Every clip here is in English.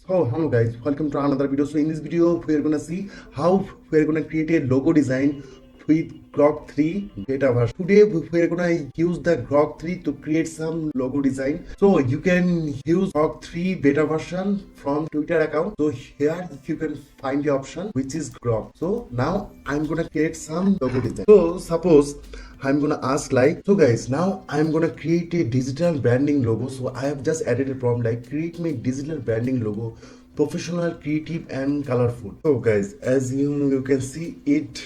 So hello guys, welcome to another video. So in this video we're gonna see how we're gonna create a logo design with Grok 3 beta version. Today we're gonna use the Grok 3 to create some logo design. So you can use Grok 3 beta version from Twitter account. So here you can find the option which is Grok. So now I'm gonna create some logo design. So suppose I'm gonna ask like, so guys, now I'm gonna create a digital branding logo. So I have just added a prompt like create me digital branding logo, professional, creative and colorful. So guys, as you can see, it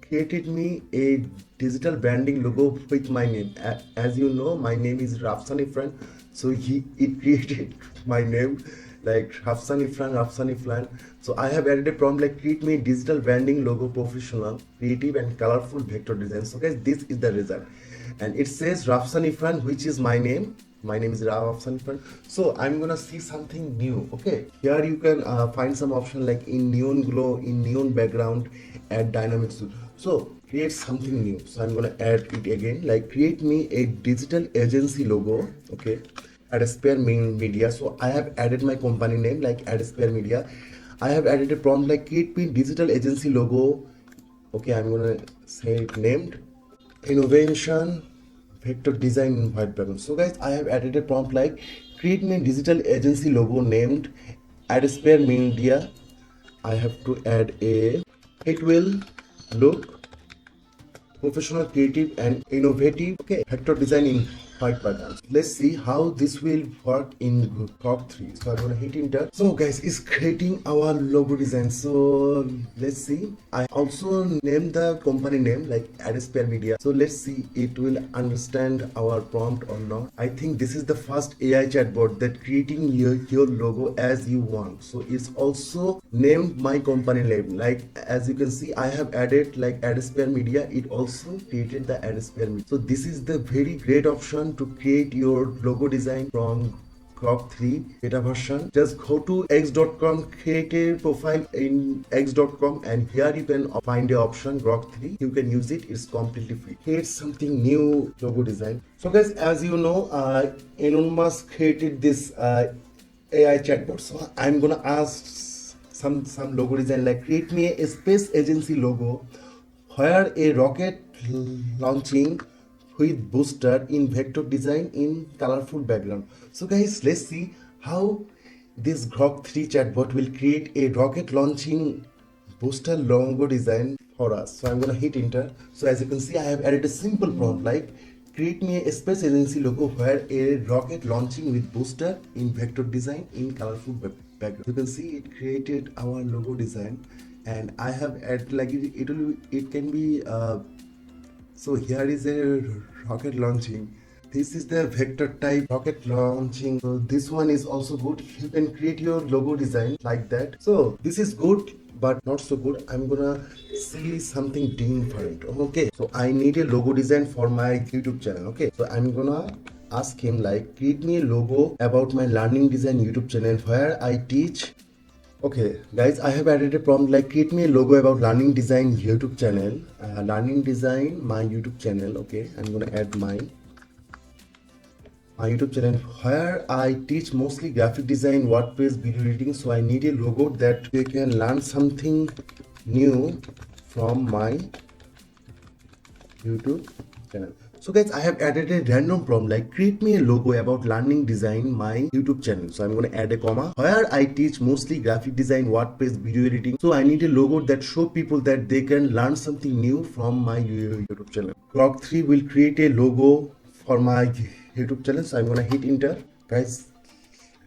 created me a digital branding logo with my name. As you know, my name is Rafsan Ifran, so it created my name like Rafsan Ifran. So I have added a prompt like create me digital branding logo, professional, creative and colorful vector design. So guys, this is the result, and it says Rafsan Ifran, which is my name. My name is Rafsan Ifran. So I'm gonna see something new. Okay, here you can find some option like in neon glow, in neon background, add dynamics. So create something new. So I'm gonna add it again like create me a digital agency logo. Okay, Adsphere Media. So I have added my company name like Adsphere Media. I have added a prompt like create me digital agency logo. Okay, I'm gonna say it named innovation vector design in white background. So guys, I have added a prompt like create me digital agency logo named Adsphere Media. I have to add a, it will look professional, creative and innovative. Okay, vector design in white background. Let's see how this will work in Grok 3. So I'm gonna hit enter. So guys, it's creating our logo design. So let's see. I also named the company name like Adsphere Media. So let's see it will understand our prompt or not. I think this is the first AI chatbot that creating your logo as you want. So it's also named my company name. Like as you can see, I have added like Adsphere Media. It also created the Adsphere Media. So this is the very great option to create your logo design from Grok 3 beta version. Just go to x.com, create a profile in x.com, and here you can find the option Grok 3. You can use it, it's completely free. Create something new logo design. So guys, as you know, Elon Musk created this AI chatbot. So I'm gonna ask some logo design like create me a space agency logo where a rocket launching with booster in vector design in colorful background. So guys, let's see how this Grok 3 chatbot will create a rocket launching booster logo design for us. So I'm gonna hit enter. So as you can see, I have added a simple prompt like create me a space agency logo where a rocket launching with booster in vector design in colorful background. You can see it created our logo design, and I have added like it can be so here is a rocket launching. This is the vector type rocket launching. So this one is also good. You can create your logo design like that. So this is good but not so good. I'm gonna see something different. Okay, so I need a logo design for my YouTube channel. Okay, so I'm gonna ask him like create me a logo about my learning design YouTube channel where I teach. Okay guys, I have added a prompt like create me a logo about learning design YouTube channel. Learning design my YouTube channel. Okay, I'm gonna add my YouTube channel where I teach mostly graphic design, WordPress, video editing. So I need a logo that they can learn something new from my YouTube channel. So guys, I have added a random prompt like create me a logo about learning design my YouTube channel. So I'm going to add a comma where I teach mostly graphic design, WordPress, video editing. So I need a logo that show people that they can learn something new from my YouTube channel. Grok 3 will create a logo for my YouTube channel. So I'm going to hit enter. Guys,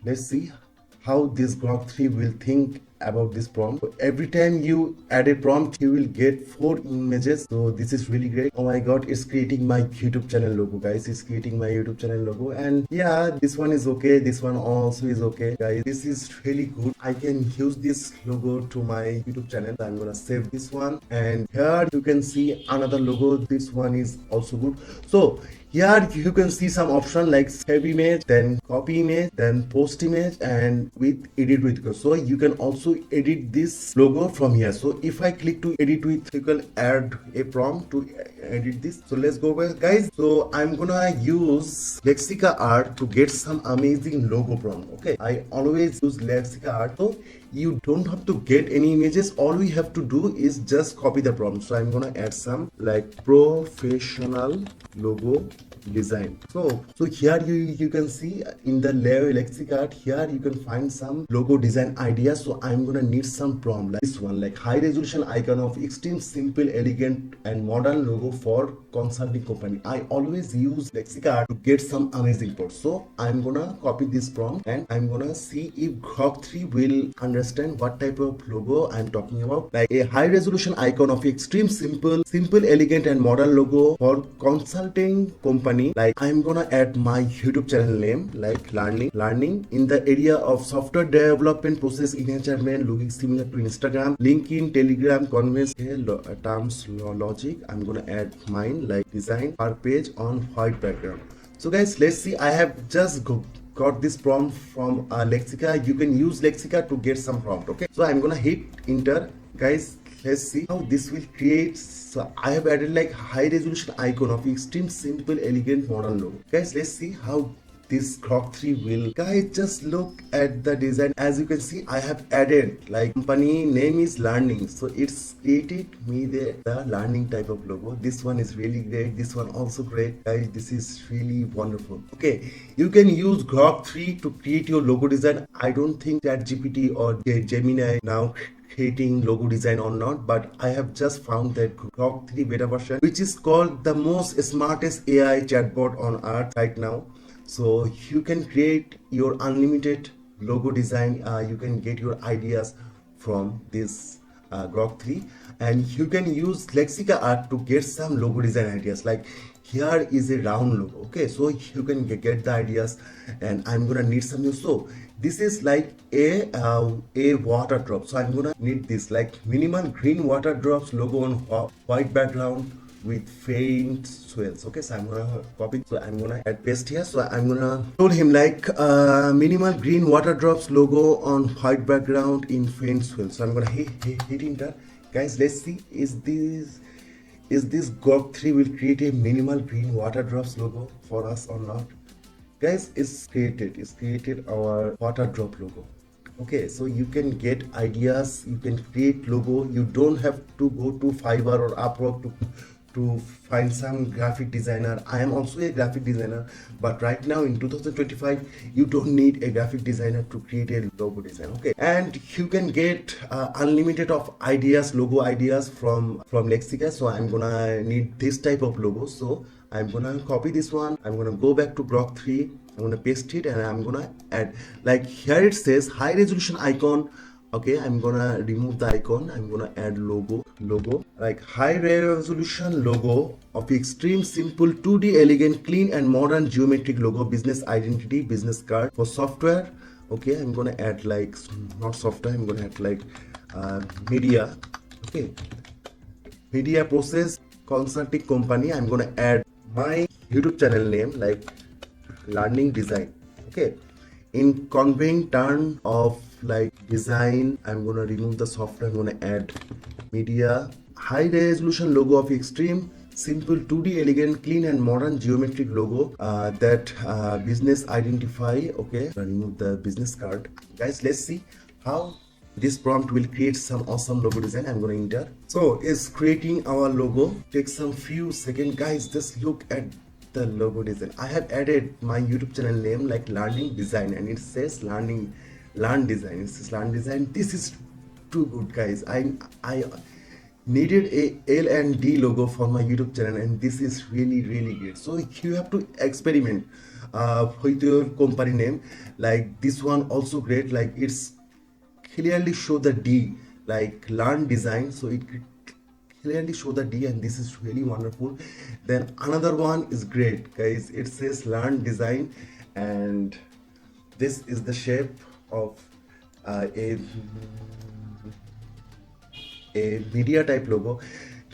let's see how this Grok 3 will think about this prompt. So every time you add a prompt, you will get 4 images. So this is really great. Oh my god, it's creating my YouTube channel logo, guys. It's creating my YouTube channel logo. And yeah, this one is okay. This one also is okay, guys. This is really good. I can use this logo to my YouTube channel. I'm gonna save this one. And here you can see another logo. This one is also good. So Here you can see some option like save image, then copy image, then post image, and with edit with Grok. So you can also edit this logo from here. So if I click to edit with, you can add a prompt to edit this. So let's go back, guys. So I'm gonna use Lexica art to get some amazing logo prompt. Okay, I always use Lexica art, so you don't have to get any images. All we have to do is just copy the prompt. So I'm gonna add some like professional logo design. So here you can see in the Lexica art, here you can find some logo design ideas. So I'm gonna need some prompt like this one, like high resolution icon of extreme simple, elegant and modern logo for consulting company. I always use Lexica art to get some amazing prompts. So I'm gonna copy this prompt and I'm gonna see if Grok 3 will understand what type of logo I'm talking about. Like a high resolution icon of extreme simple, elegant and modern logo for consulting company. Like I'm gonna add my YouTube channel name like learning in the area of software development process enhancement, looking similar to Instagram, LinkedIn, Telegram, Converse, terms logic. I'm gonna add mine like design per page on white background. So guys, let's see. I have just got this prompt from Lexica. You can use Lexica to get some prompt. Okay, so I'm gonna hit enter, guys. Let's see how this will create. So I have added like high resolution icon of extreme simple, elegant, modern logo. Guys, let's see how this Grok 3 will. Guys, just look at the design. As you can see, I have added like company name is learning, so it's created me the learning type of logo. This one is really great, this one also great. Guys, this is really wonderful. Okay, you can use Grok 3 to create your logo design. I don't think that GPT or Gemini now creating logo design or not, but I have just found that Grok 3 beta version, which is called the most smartest AI chatbot on earth right now. So you can create your unlimited logo design. You can get your ideas from this Grok 3, and you can use Lexica art to get some logo design ideas. Like here is a round logo. Okay, so you can get the ideas, and I'm gonna need some new. So this is like a water drop. So I'm gonna need this like minimal green water drops logo on white background with faint swells. Okay, so I'm gonna copy. So I'm gonna add paste here. So I'm gonna told him like minimal green water drops logo on white background in faint swells. So I'm gonna hit enter. Guys, let's see, is this Grok 3 will create a minimal green water drops logo for us or not? Guys, it's created our water drop logo. Okay, so you can get ideas, you can create logo. You don't have to go to Fiverr or Upwork to find some graphic designer. I am also a graphic designer, but right now in 2025 you don't need a graphic designer to create a logo design. Okay, and you can get unlimited of ideas, logo ideas from Lexica. So I'm gonna need this type of logo. So I'm gonna copy this one. I'm gonna go back to Grok 3. I'm gonna paste it and I'm gonna add, like here it says high resolution icon. Okay, I'm gonna remove the icon. I'm gonna add logo like high resolution logo of extreme simple 2D elegant clean and modern geometric logo, business identity, business card for software. Okay, I'm gonna add like not software, I'm gonna add like media. Okay, media process consulting company. I'm gonna add my YouTube channel name like learning design. Okay, in conveying turn of like design, I'm gonna remove the software. I'm gonna add media high resolution logo of extreme simple 2D elegant clean and modern geometric logo that business identify. Okay, remove the business card. Guys, let's see how this prompt will create some awesome logo design. I'm gonna enter. So it's creating our logo. Take some few seconds. Guys, just look at the logo design. I have added my YouTube channel name like learning design, and it says learn design. It says learn design. This is too good, guys. I needed a L and D logo for my YouTube channel, and this is really great. So you have to experiment with your company name. Like this one also great. Like it's clearly show the D like learn design. So it clearly show the D, and this is really wonderful. Then another one is great, guys. It says learn design, and this is the shape of a media type logo.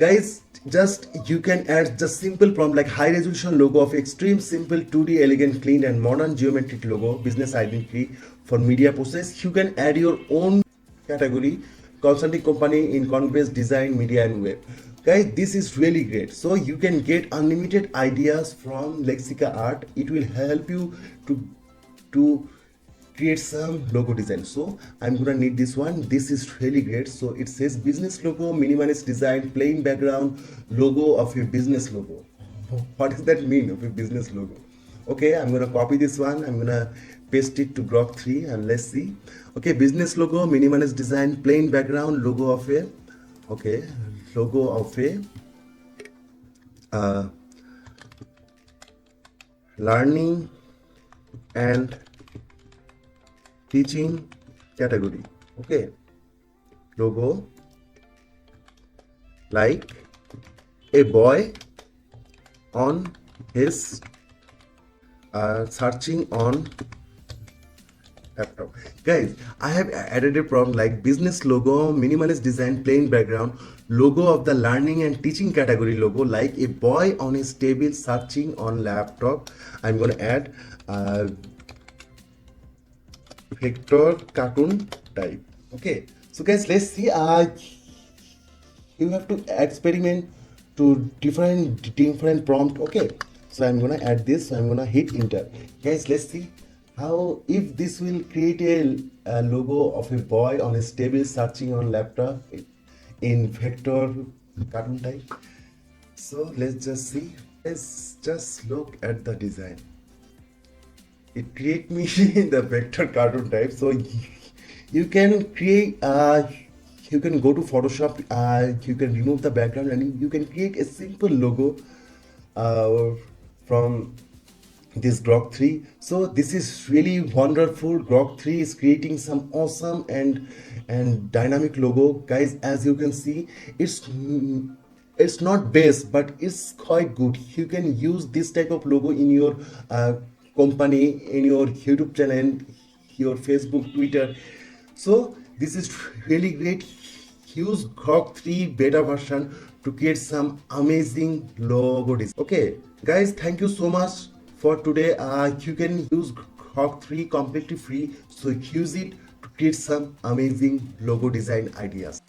Guys, just you can add just simple prompt like high resolution logo of extreme simple 2D elegant clean and modern geometric logo business identity for media process. You can add your own category consulting company in congress design media and web. Guys, this is really great. So you can get unlimited ideas from Lexica Art. It will help you to create some logo design. So I'm gonna need this one. This is really great. So it says business logo, minimalist design, plain background, logo of your business logo. What does that mean of a business logo? Okay, I'm gonna copy this one. I'm gonna paste it to Grok 3 and let's see. Okay, business logo, minimalist design, plain background, logo of a learning and teaching category. Okay, logo like a boy on his searching on laptop. Guys, I have added a prompt like business logo, minimalist design, plain background, logo of the learning and teaching category logo like a boy on his table searching on laptop. I'm gonna add vector cartoon type. Okay, so guys, let's see. You have to experiment to different prompt. Okay, so I'm gonna add this. So I'm gonna hit enter. Guys, let's see how if this will create a logo of a boy on his table searching on laptop in vector cartoon type. So let's just see. Let's just look at the design. It create me in the vector cartoon type. So you can create you can go to Photoshop, you can remove the background and you can create a simple logo from this Grok 3. So this is really wonderful. Grok 3 is creating some awesome and dynamic logo. Guys, as you can see, it's not best, but it's quite good. You can use this type of logo in your company, in your YouTube channel, your Facebook, Twitter. So this is really great. Use Grok 3 beta version to create some amazing logo design. Okay, guys, thank you so much for today. You can use Grok 3 completely free, so use it to create some amazing logo design ideas.